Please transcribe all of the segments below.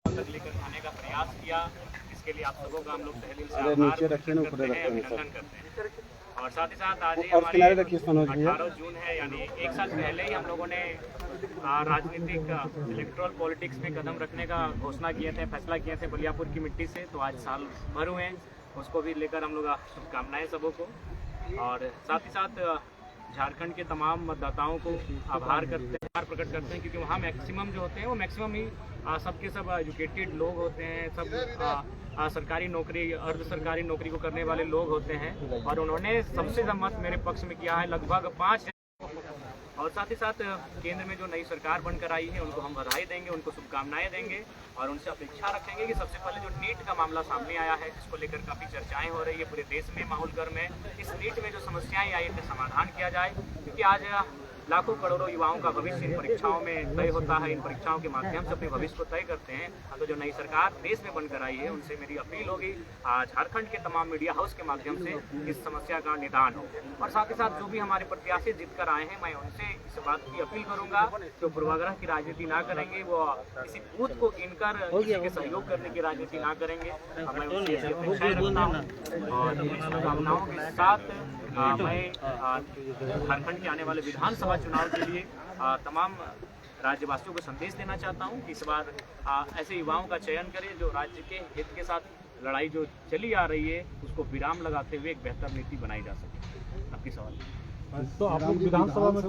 तक लेकर आने का प्रयास किया। इसके लिए आप सबों का हम लोग तहे दिल से अभिनंदन करते हैं। और साथ ही साथ आज ही हमारी 18 जून है, यानी एक साल पहले ही हम लोगों ने राजनीतिक इलेक्ट्रल पॉलिटिक्स में कदम रखने का घोषणा किए थे, फैसला किए थे बलियापुर की मिट्टी से। तो आज साल भर हुए हैं, उसको भी लेकर हम लोग शुभकामनाएं सबों को। और साथ ही साथ झारखंड के तमाम मतदाताओं को आभार प्रकट करते हैं, क्योंकि वहाँ मैक्सिमम जो होते हैं वो मैक्सिमम ही सबके सब एजुकेटेड लोग होते हैं, सब सरकारी नौकरी अर्ध सरकारी नौकरी को करने वाले लोग होते हैं। और उन्होंने सबसे ज़्यादा मत मेरे पक्ष में किया है, लगभग 5। और साथ ही साथ केंद्र में जो नई सरकार बनकर आई है उनको हम बधाई देंगे, उनको शुभकामनाएं देंगे और उनसे अपेक्षा रखेंगे कि सबसे पहले जो नीट का मामला सामने आया है, जिसको लेकर काफ़ी चर्चाएं हो रही है पूरे देश में, माहौल गर्म है। इस नीट में जो समस्याएं आई है समाधान किया जाए, क्योंकि आज लाखों करोड़ों युवाओं का भविष्य इन परीक्षाओं में तय होता है। इन परीक्षाओं के माध्यम से अपने भविष्य को तय करते हैं। तो जो नई सरकार देश में बनकर आई है, उनसे मेरी अपील होगी झारखंड के तमाम मीडिया हाउस के माध्यम से इस समस्या का निदान हो। और साथ ही साथ जो भी हमारे प्रत्याशी जीत कर आए हैं, मैं उनसे इस बात की अपील करूंगा जो पूर्वाग्रह की राजनीति ना करेंगे, वो किसी बूथ को गिनकर किसी के सहयोग करने की राजनीति ना करेंगे। मैं उनसे अपेक्षाएं रखता हूँ और शुभकामनाओं के साथ मैं झारखंड के आने वाले विधानसभा चुनाव के लिए तमाम राज्यवासियों को संदेश देना चाहता हूं कि इस बार ऐसे युवाओं का चयन करें जो राज्य के हित के साथ लड़ाई जो चली आ रही है उसको विराम लगाते हुए एक बेहतर नीति बनाई जा सके। आपकी सवाल तो आप लोग विधानसभा में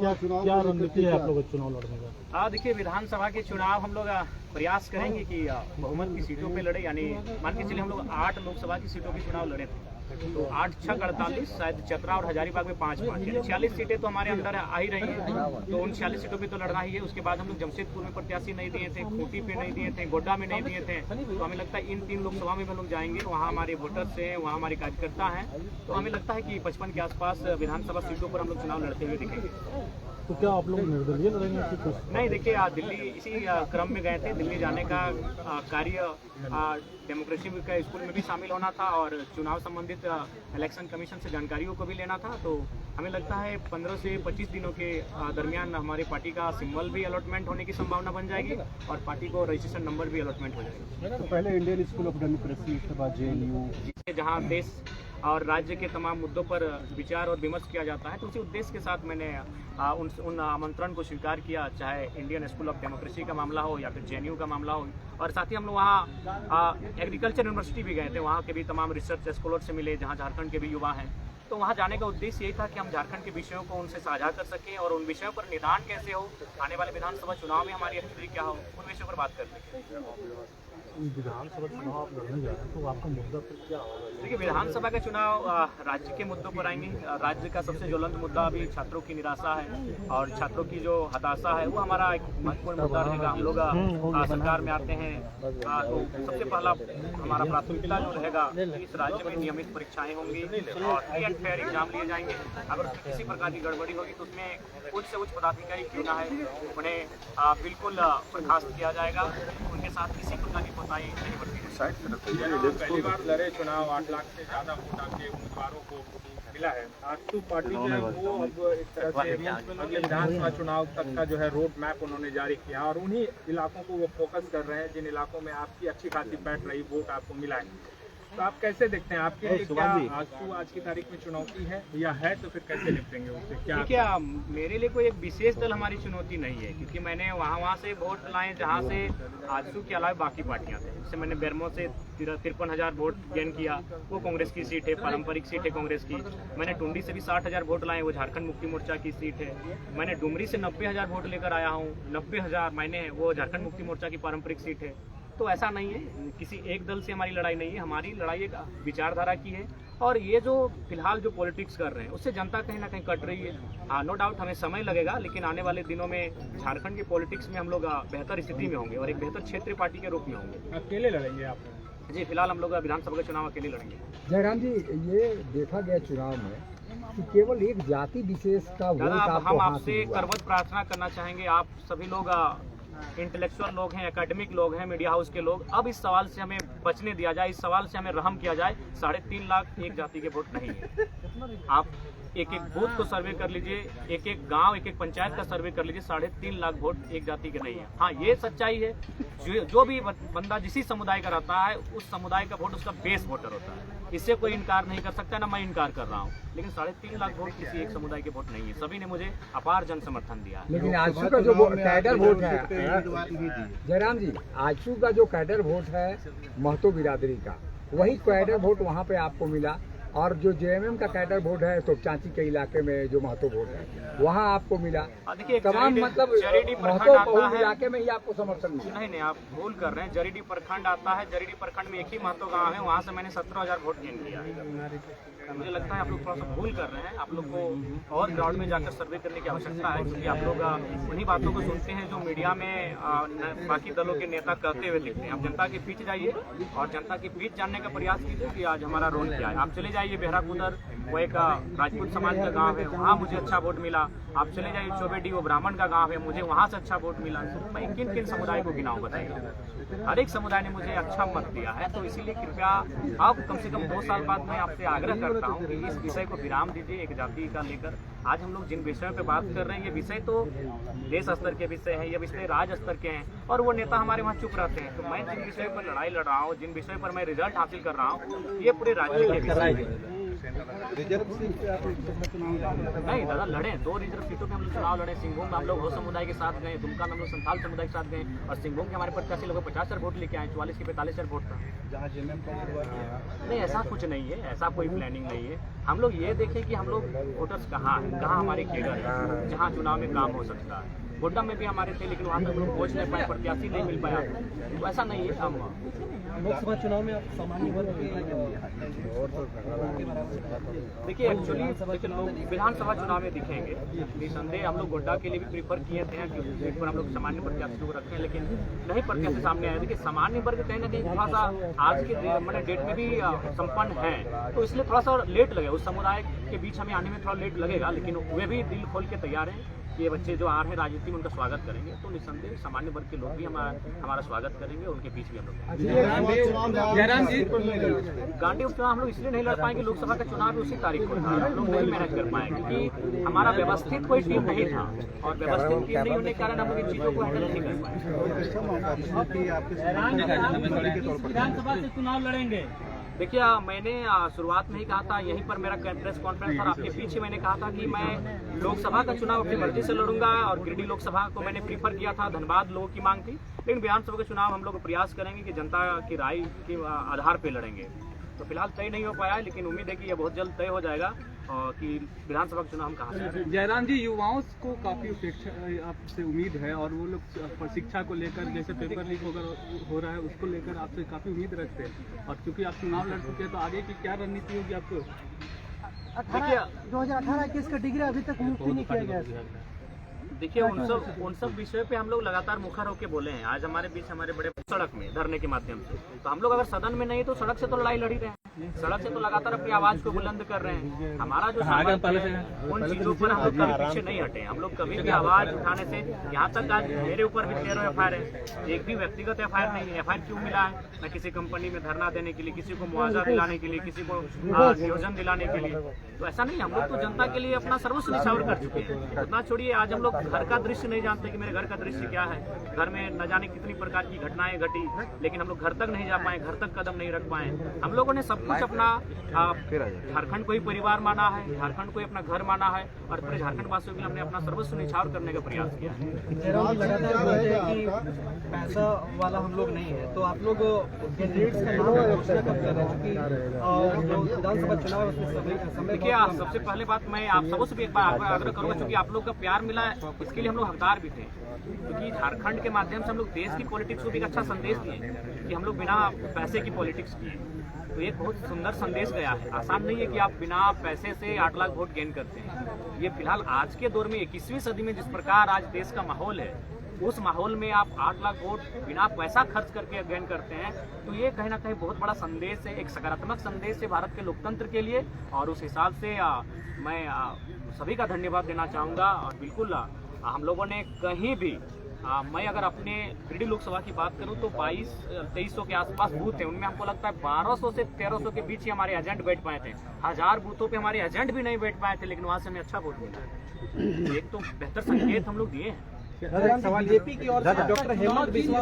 क्या रणनीति है आप लोगों को चुनाव लड़ने का? देखिए, विधानसभा के चुनाव हम लोग प्रयास करेंगे कि बहुमत की सीटों पे लड़े, यानी मान के चलिए हम लोग 8 लोकसभा की सीटों के चुनाव लड़े थे, तो 8 6 48, शायद चतरा और हजारीबाग में 5-5, यानी 46 सीटें तो हमारे अंदर आ ही रही हैं। तो उन 46 सीटों पे तो लड़ना ही है। उसके बाद हम लोग जमशेदपुर में प्रत्याशी नहीं दिए थे, खूंटी पे नहीं दिए थे, गोड्डा में नहीं दिए थे। तो हमें लगता है इन 3 लोकसभा में हम लोग जाएंगे, वहाँ हमारे वोटर्स हैं, वहाँ हमारे कार्यकर्ता हैं। तो हमें लगता है कि 55 के आसपास विधानसभा सीटों पर हम लोग चुनाव लड़ते हुए दिखेंगे। तो क्या आप लोग निर्दलीय लड़ेंगे? नहीं, देखिए, दिल्ली इसी क्रम में गए थे। दिल्ली जाने का कार्य डेमोक्रेसी का स्कूल में भी शामिल होना था और चुनाव संबंधित इलेक्शन कमीशन से जानकारियों को भी लेना था। तो हमें लगता है 15 से 25 दिनों के दरमियान हमारी पार्टी का सिंबल भी अलॉटमेंट होने की संभावना बन जाएगी और पार्टी को रजिस्ट्रेशन नंबर भी अलॉटमेंट हो जाएगा। तो पहले इंडियन स्कूल ऑफ डेमोक्रेसी, इसके बाद JNU, जहाँ देश और राज्य के तमाम मुद्दों पर विचार और विमर्श किया जाता है, तो उसी उद्देश्य के साथ मैंने उन आमंत्रण को स्वीकार किया, चाहे इंडियन स्कूल ऑफ डेमोक्रेसी का मामला हो या फिर JNU का मामला हो। और साथ ही हम लोग वहाँ एग्रीकल्चर यूनिवर्सिटी भी गए थे, वहाँ के भी तमाम रिसर्च स्कॉलर से मिले, जहाँ झारखंड के भी युवा हैं। तो वहाँ जाने का उद्देश्य यही था कि हम झारखंड के विषयों को उनसे साझा कर सकें और उन विषयों पर निदान कैसे हो, आने वाले विधानसभा चुनाव में हमारी एक्टिविटी क्या हो, उन विषयों पर बात कर सकें। विधानसभा चुनाव आप लड़ने जा रहे हैं, तो आपका मुद्दा फिर क्या होगा? देखिए, विधानसभा का चुनाव राज्य के मुद्दों पर आएंगे। राज्य का सबसे ज्वलंत मुद्दा अभी छात्रों की निराशा है और छात्रों की जो हताशा है वो हमारा एक महत्वपूर्ण मुद्दा रहेगा। हम लोग सरकार में आते हैं तो सबसे पहला हमारा प्राथमिकता जो रहेगा, इस राज्य में नियमित परीक्षाएं होंगी और फ्री एंड फेयर एग्जाम लिए जाएंगे। अगर उसमें किसी प्रकार की गड़बड़ी होगी तो उसमें उच्च से उच्च पदाधिकारी क्यों ना है, उन्हें बिल्कुल बर्खास्त किया जाएगा। उनके साथ किसी प्रकार की कोताही नहीं बरती। पहली बार लड़े चुनाव, 8 लाख से ज़्यादा वोट आपके उम्मीदवारों को मिला है। आज तो पार्टी जो है वो अब एक तरह से अगले विधानसभा चुनाव तक का जो है रोड मैप उन्होंने जारी किया और उन्हीं इलाकों को वो फोकस कर रहे हैं जिन इलाकों में आपकी अच्छी खासी बैठ रही वोट आपको मिला है। तो आप कैसे देखते हैं, आपके लिए क्या आज की तारीख में चुनौती है या है, तो फिर कैसे निपटेंगे उससे? क्या मेरे लिए कोई एक विशेष दल हमारी चुनौती नहीं है, क्योंकि मैंने वहाँ से वोट लाए जहाँ से आजसू के अलावा बाकी पार्टियाँ थे। जैसे मैंने बेरमो से 53,000 वोट गेन किया, वो कांग्रेस की सीट है, पारंपरिक सीट है कांग्रेस की। मैंने टुंडी से भी 60,000 वोट लाए, वो झारखंड मुक्ति मोर्चा की सीट है। मैंने डुमरी से 90,000 वोट लेकर आया हूँ, 90,000 मैंने, वो झारखंड मुक्ति मोर्चा की पारंपरिक सीट है। तो ऐसा नहीं है, किसी एक दल से हमारी लड़ाई नहीं है, हमारी लड़ाई एक विचारधारा की है। और ये जो फिलहाल जो पॉलिटिक्स कर रहे हैं उससे जनता कहीं ना कहीं कट रही है। हाँ, नो डाउट हमें समय लगेगा, लेकिन आने वाले दिनों में झारखंड के पॉलिटिक्स में हम लोग बेहतर स्थिति में होंगे और एक बेहतर क्षेत्रीय पार्टी के रूप में होंगे। अकेले लड़ेंगे आप? जी, फिलहाल हम लोग विधानसभा का चुनाव अकेले लड़ेंगे। जयराम जी, ये देखा गया चुनाव में कि केवल एक जाति विशेष का वोट आपको हम आपसे करवत प्रार्थना करना चाहेंगे, आप सभी लोग इंटेलेक्चुअल लोग हैं, एकेडमिक लोग हैं, मीडिया हाउस के लोग, अब इस सवाल से हमें बचने दिया जाए, इस सवाल से हमें रहम किया जाए। 3.5 लाख एक जाति के वोट नहीं है। आप एक एक बूथ को सर्वे कर लीजिए, एक एक गांव, एक एक पंचायत का सर्वे कर लीजिए, 3.5 लाख वोट एक जाति के नहीं है। हाँ, ये सच्चाई है, जो भी बंदा जिस समुदाय का रहता है उस समुदाय का वोट उसका बेस वोटर होता है, इससे कोई इनकार नहीं कर सकता, ना मैं इनकार कर रहा हूँ। लेकिन 3.5 लाख वोट किसी एक समुदाय के वोट नहीं है, सभी ने मुझे अपार जन समर्थन दिया है। लेकिन आजसू का जो कैडर वोट है, जयराम जी, आजसू का जो कैडर वोट है महतो बिरादरी का, वही कैडर वोट वहाँ पे आपको मिला, और जो जेएमएम का कैडर वोट है तो चांची के इलाके में जो महतो वोट है वहाँ आपको मिला। देखिए, तमाम मतलब महतो बहुल इलाके में ही आपको समर्थन मिला। नहीं, आप भूल कर रहे हैं। जरीडी प्रखंड आता है, जरीडी प्रखंड में एक ही महतो गाँव है, वहाँ से मैंने 17,000 वोट गेन किया है। मुझे लगता है आप लोग थोड़ा सा भूल कर रहे हैं। आप लोग को और ग्राउंड में जाकर सर्वे करने की आवश्यकता है, क्योंकि आप लोग उन्हीं बातों को सुनते हैं जो मीडिया में बाकी दलों के नेता कहते हुए दिखते हैं। आप जनता के बीच जाइए और जनता के बीच जानने का प्रयास कीजिए कि आज हमारा रोल क्या है। आप चले जाइए बेहराकुदर, वो एक राजपूत समाज का गांव है, वहाँ मुझे अच्छा वोट मिला। आप चले जाइए चौबेडी, वो ब्राह्मण का गांव है, मुझे वहाँ से अच्छा वोट मिला। मैं किन किन समुदाय को गिनाऊं बताइए? हर एक समुदाय ने मुझे अच्छा मत दिया है। तो इसीलिए कृपया अब कम से कम 2 साल बाद मैं आपसे आग्रह करता हूँ कि इस विषय को विराम दीजिए। एक जाति का लेकर आज हम लोग जिन विषयों पे बात कर रहे हैं, ये विषय तो देश स्तर के विषय है, ये विषय राज्य स्तर के हैं, और वो नेता हमारे वहाँ चुप रहते हैं। तो मैं जिन विषय पर लड़ाई लड़ रहा हूँ, जिन विषय पर मैं रिजल्ट हासिल कर रहा हूँ, ये पूरे राज्य के विषय है। नहीं दादा, लड़े 2 रिजर्व सीटों पे हम लोग चुनाव लड़े। सिंहभूम में हम लोग हो समुदाय के साथ गए, दुमका में हम लोग संथाल समुदाय के साथ गए, और सिंहभूम के हमारे प्रत्याशी लोग 50,000 वोट लेके आए, 44 के 45,000 वोट था। नहीं, ऐसा कुछ नहीं है, ऐसा कोई प्लानिंग नहीं है। हम लोग ये देखें कि हम लोग वोटर्स कहाँ हैं, कहाँ हमारे केडर है, जहाँ चुनाव में काम हो सकता है। गोड्डा में भी हमारे थे, लेकिन वहाँ पे हम लोग पहुँच नहीं पाए, प्रत्याशी नहीं मिल पाया। तो ऐसा नहीं है। हम लोकसभा चुनाव में आप सामान्य वर्ग देखिए, एक्चुअली लोग विधानसभा चुनाव में दिखेंगे, निसंदेह हम लोग गोड्डा के लिए भी प्रीफर किए थे कि उस सीट पर हम लोग सामान्य प्रत्याशी को रखें, लेकिन नहीं प्रत्याशी सामने आए। देखिए, सामान्य वर्ग कहीं ना कहीं थोड़ा सा आज के मैंने डेट में भी संपन्न है, तो इसलिए थोड़ा सा लेट लगे। उस समुदाय के बीच हमें आने में थोड़ा लेट लगेगा, लेकिन वे भी दिल खोल के तैयार हैं। ये बच्चे जो आ रहे हैं राजनीति में, उनका स्वागत करेंगे। तो निसंदेह सामान्य वर्ग के लोग भी हमारा स्वागत करेंगे, उनके बीच भी हम लोग। गांधी उपचुनाव हम लोग इसलिए नहीं लड़ पाएंगे, लोकसभा का चुनाव उसी तारीख को था, हम लोग नहीं मैनेज कर पाएंगे, क्योंकि हमारा व्यवस्थित कोई टीम नहीं था, और व्यवस्थित टीम नहीं होने के कारण हम लोग इन चीजों को हैंडल नहीं कर पाए। विधानसभा से चुनाव लड़ेंगे। देखिए, मैंने शुरुआत में ही कहा था, यहीं पर मेरा प्रेस कॉन्फ्रेंस और आपके पीछे मैंने कहा था कि मैं लोकसभा का चुनाव अपनी मर्जी से लड़ूंगा, और गिरिडीह लोकसभा को मैंने प्रीफर किया था, धनबाद लोगों की मांग थी। लेकिन विधानसभा का चुनाव हम लोग प्रयास करेंगे कि जनता की राय के आधार पर लड़ेंगे। तो फिलहाल तय नहीं हो पाया, लेकिन उम्मीद है कि यह बहुत जल्द तय हो जाएगा कि विधानसभा का चुनाव हम कहाँ से। जयराम जी, युवाओं को काफ़ी आपसे उम्मीद है, और वो लोग शिक्षा को लेकर, जैसे पेपर लीक हो रहा है, उसको लेकर आपसे काफ़ी उम्मीद रखते हैं। और क्योंकि आप चुनाव लड़ चुके हैं, तो आगे की क्या रणनीति होगी आपको? देखिए, 2018 केस का डिग्री अभी तक मुक्त नहीं किया गया। देखिए, उन सब विषयों पे हम लोग लगातार मुखर होकर बोले हैं। आज हमारे बीच हमारे बड़े सड़क में धरने के माध्यम से, तो हम लोग अगर सदन में नहीं तो सड़क से तो लड़ाई लड़ी रहे हैं, सड़क से तो लगातार अपनी आवाज को बुलंद कर रहे हैं। हमारा जो उन चीजों पर हम लोग कभी पीछे नहीं हटे। हम लोग कभी भी आवाज उठाने से, यहाँ तक आज मेरे ऊपर भी 13 FIR है, एक भी व्यक्तिगत FIR नहीं है। FIR क्यों मिला है? मैं किसी कंपनी में धरना देने के लिए, किसी को मुआवजा दिलाने के लिए, किसी को नियोजन दिलाने के लिए। तो ऐसा नहीं, हम लोग तो जनता के लिए अपना सर्वस्व निछावर कर चुके हैं। इतना छोड़िए, आज हम लोग घर का दृश्य नहीं जानते कि मेरे घर का दृश्य क्या है। घर में न जाने कितनी प्रकार की घटनाएं घटी, लेकिन हम लोग घर तक नहीं जा पाए, घर तक कदम नहीं रख पाए। हम लोगों ने सब कुछ अपना झारखंड को ही परिवार माना है, झारखंड को ही अपना घर माना है, और पूरे झारखंड वासियों के लिए हमने अपना सर्वस्व निछावर करने का प्रयास किया है। पैसा वाला हम लोग नहीं है, तो आप लोग कैंडिडेट्स का नाम घोषणा कब कर रहे हैं? विधानसभा चुनाव समय। देखिए, सबसे पहले बात मैं आप सबों से भी एक बार आग्रह करूंगा, क्योंकि आप लोग का प्यार मिला है, इसके लिए हम लोग हकदार भी थे। क्योंकि झारखंड के माध्यम से हम लोग देश की पॉलिटिक्स को भी एक अच्छा संदेश दिए कि हम लोग बिना पैसे की पॉलिटिक्स किए, तो एक बहुत सुंदर संदेश गया है। आसान नहीं है कि आप बिना पैसे से 8 लाख वोट गेन करते हैं। ये फिलहाल आज के दौर में 21वीं सदी में जिस प्रकार आज देश का माहौल है, उस माहौल में आप 8 लाख वोट बिना पैसा खर्च करके गेन करते हैं, तो ये कहीं ना कहीं बहुत बड़ा संदेश है, एक सकारात्मक संदेश है भारत के लोकतंत्र के लिए। और उस हिसाब से मैं सभी का धन्यवाद देना चाहूँगा। और बिल्कुल हम लोगों ने कहीं भी मैं अगर अपने गिरिडीह लोकसभा की बात करूं तो 2200-2300 के आसपास बूथ हैं, उनमें हमको लगता है 1200 से 1300 के बीच ही हमारे एजेंट बैठ पाए थे। 1000 बूथों पे हमारे एजेंट भी नहीं बैठ पाए थे, लेकिन वहां से हमें अच्छा वोट मिला। एक तो बेहतर संकेत हम लोग दिए हैं। बीजेपी की ओर से डॉक्टर हेमंत बिस्वा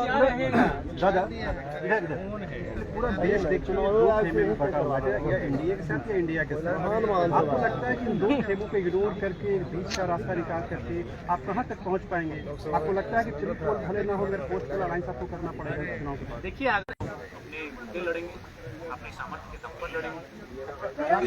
पूरा देश देख चुनाव दो खेमे में बटा हुआ है, या इंडिया के साथ या इंडिया के साथ। आपको लगता है कि इन दो खेमों को इग्नोर करके बीच का रास्ता निकाल करके आप कहां तक पहुंच पाएंगे? आपको लगता है कि ट्रिप पोल भले ना हो मगर पोस्टल अलायंस आपको करना पड़ेगा चुनाव के बाद? देखिए, अगर अपने मुद्दे लड़ेंगे, अपने सामर्थ्य के दम पर लड़ेंगे।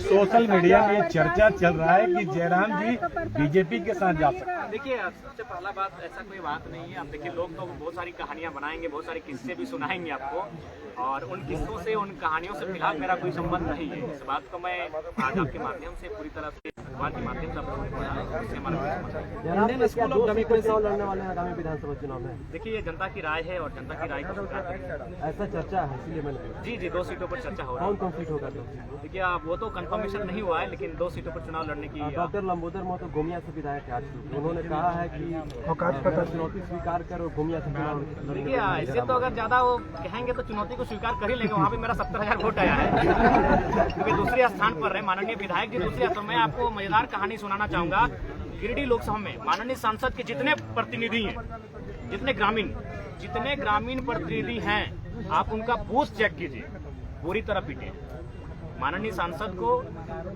सोशल मीडिया में चर्चा चल रहा है कि जयराम जी बीजेपी के साथ जा सकते हैं। देखिए, सबसे पहला बात, ऐसा कोई बात नहीं है। अब देखिए, लोग तो बहुत सारी कहानियां बनाएंगे, बहुत सारे किस्से भी सुनाएंगे आपको, और उन किस्सों से, उन कहानियों से फिलहाल मेरा कोई संबंध नहीं है। इस बात को मैं आज आपके माध्यम से पूरी तरह से के माध्यम से आप लोगों को बताया, इससे हमारा कोई संबंध नहीं। इंडियन स्कूल ऑफ डेमोक्रेसी लड़ने वाले हैं आगामी विधानसभा चुनाव में। देखिए, ये जनता की राय है और जनता की राय को स्वीकार करें। ऐसा चर्चा है, इसलिए मैंने जी 2 सीटों पर चर्चा हो रहा है। कौन सीट होगा? देखिए, वो तो कंफर्मेशन नहीं हुआ है, लेकिन 2 सीटों पर चुनाव लड़ने की डॉक्टर लंबोदर महतो गोमिया से विधायक है, उन्होंने कहा है कि चुनौती स्वीकार कर और गोमिया से चुनाव लड़ेंगे। देखिए, ऐसे तो अगर ज्यादा वो कहेंगे तो चुनौती को स्वीकार कर ही लेंगे। वहाँ पे मेरा 70,000 वोट आया है, क्योंकि दूसरे स्थान पर रहे माननीय विधायक जी दूसरे। तो मैं आपको मजेदार कहानी सुनाना चाहूंगा। गिरिडीह लोकसभा में माननीय सांसद के जितने प्रतिनिधि हैं, जितने ग्रामीण प्रतिनिधि हैं, आप उनका बूथ चेक कीजिए, पूरी तरह पीटे हैं। माननीय सांसद को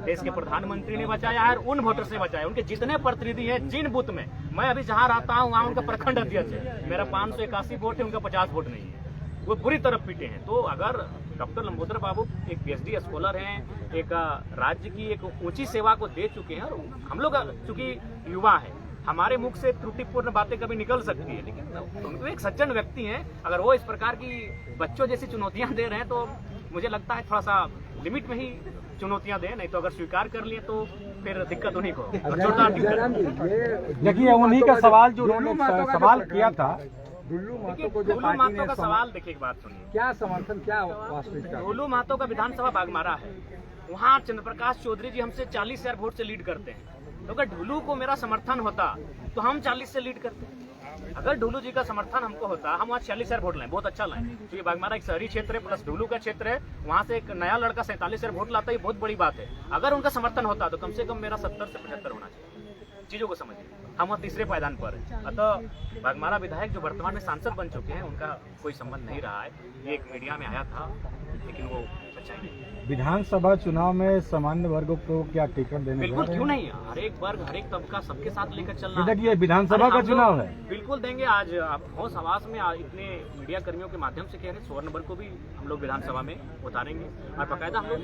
देश के प्रधानमंत्री ने बचाया है और उन वोटर से बचाया। उनके जितने प्रतिनिधि हैं, जिन बूथ में मैं अभी जहां रहता हूं वहां उनका प्रखंड अध्यक्ष है, मेरा 581 वोट है, उनका 50 वोट नहीं है, वो बुरी तरह पीटे हैं। तो अगर डॉक्टर लंबोदर बाबू एक PhD स्कॉलर हैं, एक राज्य की एक ऊंची सेवा को दे चुके हैं, और हम लोग चूंकि युवा हैं, हमारे मुख से त्रुटिपूर्ण बातें कभी निकल सकती है, लेकिन उनको एक सज्जन व्यक्ति हैं। अगर वो इस प्रकार की बच्चों जैसी चुनौतियां दे रहे हैं तो मुझे लगता है थोड़ा सा लिमिट में ही चुनौतियां दें, नहीं तो अगर स्वीकार कर लिए तो फिर दिक्कत उन्हीं को। देखिए, उन्हीं का सवाल जो उन्होंने सवाल किया था, डुल्लू महतो को जो पार्टी महतो ने का सवाल, देखिए एक बात सुनिए, क्या समर्थन, क्या वास्तविकता? डुल्लू महतो का विधानसभा बागमारा है, वहाँ चंद्रप्रकाश चौधरी जी हमसे 40,000 वोट से लीड करते हैं। तो अगर ढुलू को मेरा समर्थन होता तो हम 40 से लीड करते। अगर ढुलू जी का समर्थन हमको होता, हम वहाँ 40,000 वोट लाएं, बहुत अच्छा लाएं, क्योंकि बागमारा एक शहरी क्षेत्र है प्लस ढुलू का क्षेत्र है, वहाँ से एक नया लड़का 47,000 वोट लाता है, ये बहुत बड़ी बात है। अगर उनका समर्थन होता तो कम से कम मेरा 70 से 75 होना चाहिए। चीजों को समझिए, हम तीसरे पायदान पर हैं। अतः बागमारा विधायक जो वर्तमान में सांसद बन चुके हैं, उनका कोई संबंध नहीं रहा है। ये एक मीडिया में आया था, लेकिन वो सच्चाई नहीं। विधानसभा चुनाव में सामान्य वर्गों को क्या टिकट देने? बिल्कुल, क्यों नहीं, हर एक वर्ग, हर एक तबका सबके साथ लेकर चलना है। ये विधानसभा का चुनाव है, बिल्कुल देंगे। आज आप होश हवास में इतने मीडिया कर्मियों के माध्यम से कह रहे हैं, 16 नंबर को भी हम लोग विधानसभा में उतारेंगे और बाकायदा हम लोग